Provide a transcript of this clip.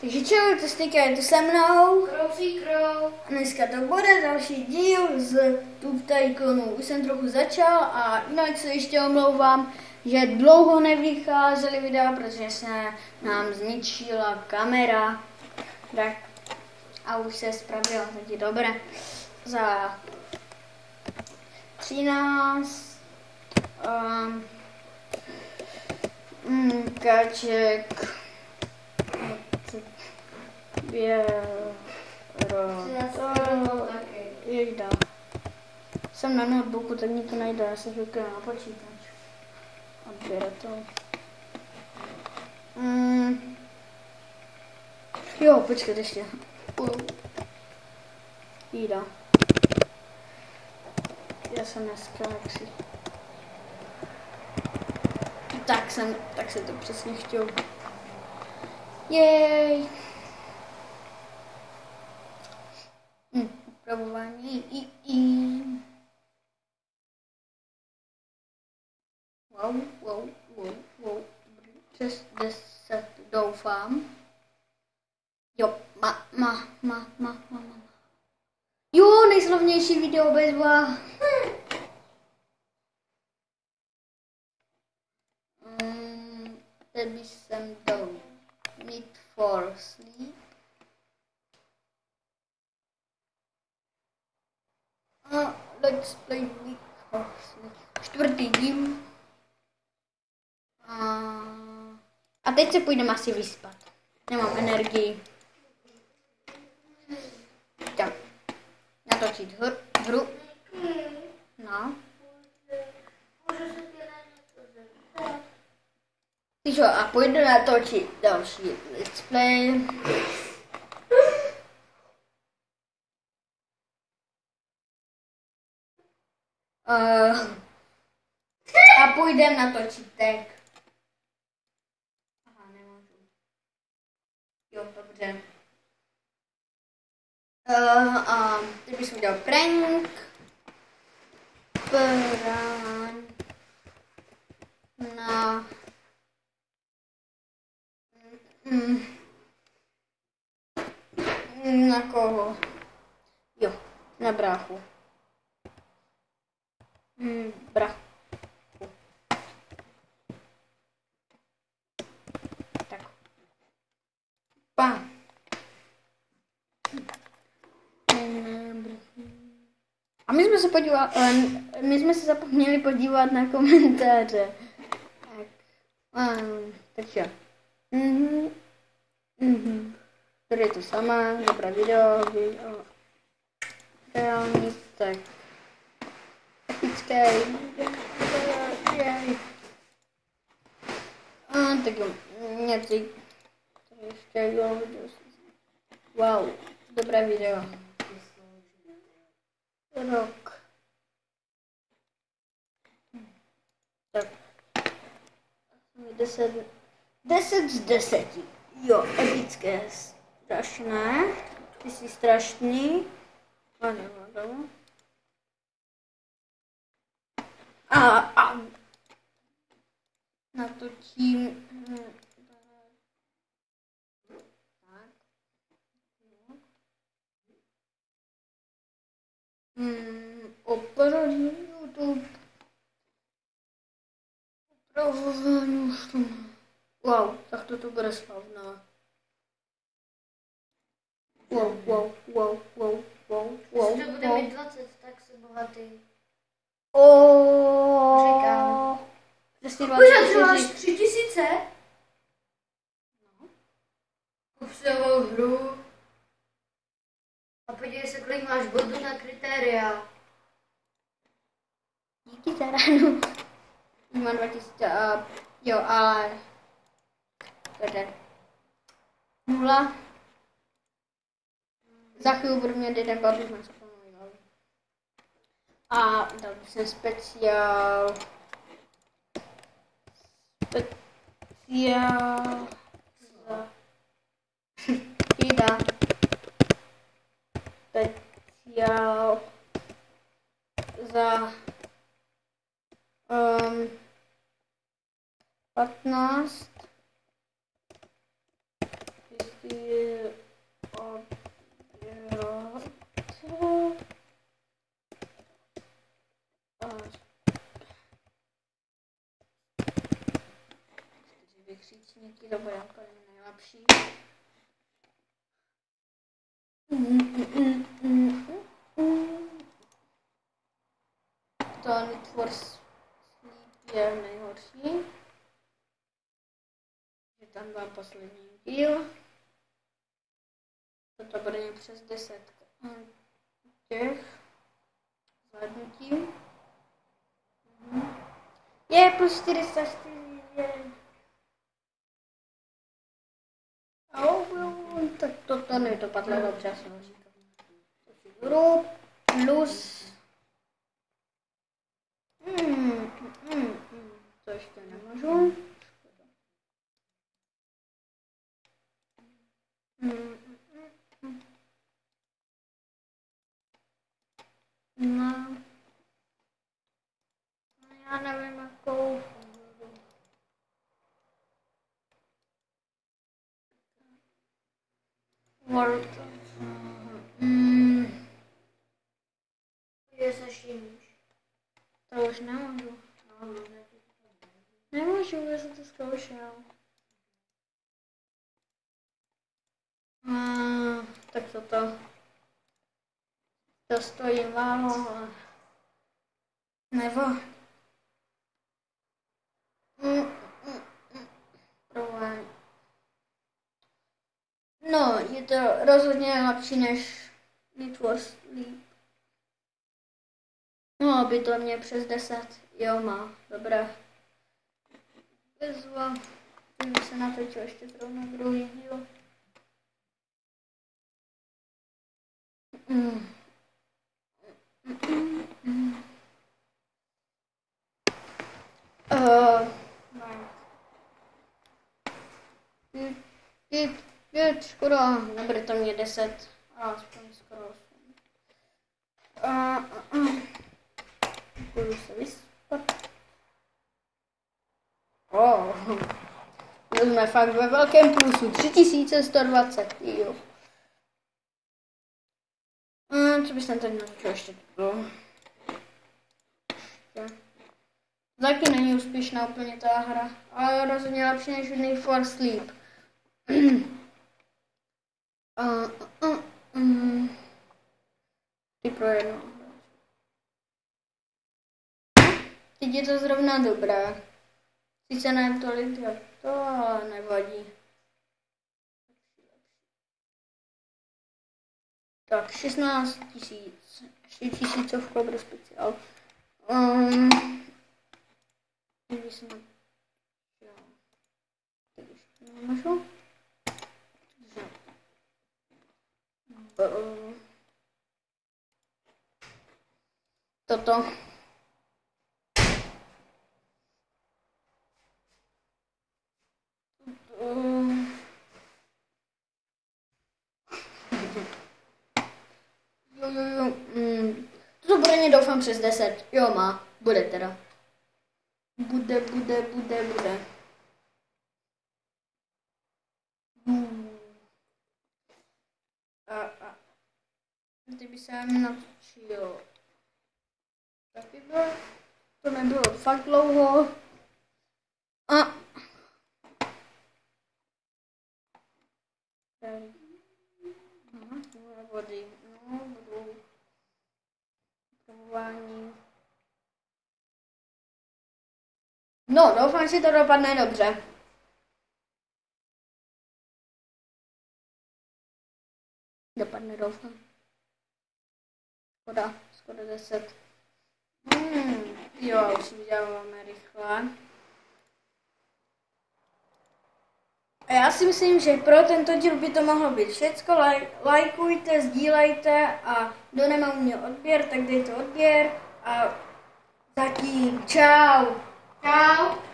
Takže čau, to stejka je to se mnou. Krou. A dneska to bude další díl z Tube Tycoonu. Už jsem trochu začal a jinak se ještě omlouvám, že dlouho nevycházely videa, protože se nám zničila kamera. Tak a už se spravila, tak je dobré. Za 13 kaček jejda. Jsem na notebooku, tak mi to najde, já se říkám na počítač. Odběre to. Jo, počkat ještě. Jída. Já jsem dneska jaksi. Tak jsem to přesně chtěl. Jej. Upravování Wow. Přes 10 doufám. Jo, Jo, nejslavnější video bezva. Teď bych jsem dal Need for Sleep. Let's play Need for Sleep. 4. díl. A teď se půjdeme asi vyspat. Nemám energii. Tak. Natočit hru. No. Tyčo, a půjdu natočit další let's play. A půjdem natočit tak. Aha, nemůžu. Jo, dobře. Teď bych udělal prank. Na koho? Jo, na bráchu. Bráchu. Tak. A my jsme se zapomněli podívat na komentáře. Tak. Takže. Tady je to sama, dobré video. Reálný, tak. Epické. Tak jo, něco. Ještě jo. Wow, dobré video. Rok. Tak. 10 z 10. Jo, epické. Strašné. Ty jsi strašný. A natočím. Tak. Opravdu YouTube. Opravdu. Wow, tak to bude slavné. Wow. Když to bude mít 20, tak jsem bohatý. Říkám. Už máš 3000? No. Kup si novou hru. A podívej se, kolik máš bodů na kritéria. Díky za ránu. Mám 2000 jo, ale tady 0. Za chvíli budu mít jeden bod, už mám se pomluvil. A dal bych sem speciál za jída. Speciál za 15 měsíčníky, to bude úplně nejlepší. To Need for Speed je nejhorší. Je tam byl poslední díl. Toto bude mě přes 10 těch zvládnutí. Je plus 404. Tak toto nedopadlo dobře, jsem říkal. Budu plus. To ještě nemůžu. No. Já nevím, jakou. World. Je zašimíš. To už nemůžu. Nemůžu, já jsem to zkoušel. Tak to stojí málo. Nebo. Problém. No, je to rozhodně lepší než Need for Speed. No, by to mě přes 10. Jo, má. Dobré. Bezva. Kdyby se natočil ještě zrovna druhý díl. Skoro, nebude to mě 10, ale aspoň skoro 8. Budu se vyspat. Jsme fakt ve velkém plusu, 3120, jo. Co bys tam tady natočil ještě bylo? Taky není úspěšná úplně ta hra, ale rozhodně lepší než Need for Speed. Ty pro jedno. Teď je to zrovna dobré. Sice ne tolik, jak to, ale nevadí. Tak, 16 000. Ještě 1000 pro speciál. Když jsem teď ještě nemůžu. Toto. To bude mě doufám přes 10. Jo, má. Bude teda. Bude. Kdyby se mi natočil. Taky bylo. To nebylo fakt dlouho. Vody. No, budu prování. No, doufám, že to dopadne dobře. Doufám. Skoro 10. Jo, už vyděláváme rychle. A já si myslím, že pro tento díl by to mohlo být všecko. Lajkujte, sdílejte a kdo nemá u mě odběr, tak dejte odběr a zatím čau. Čau.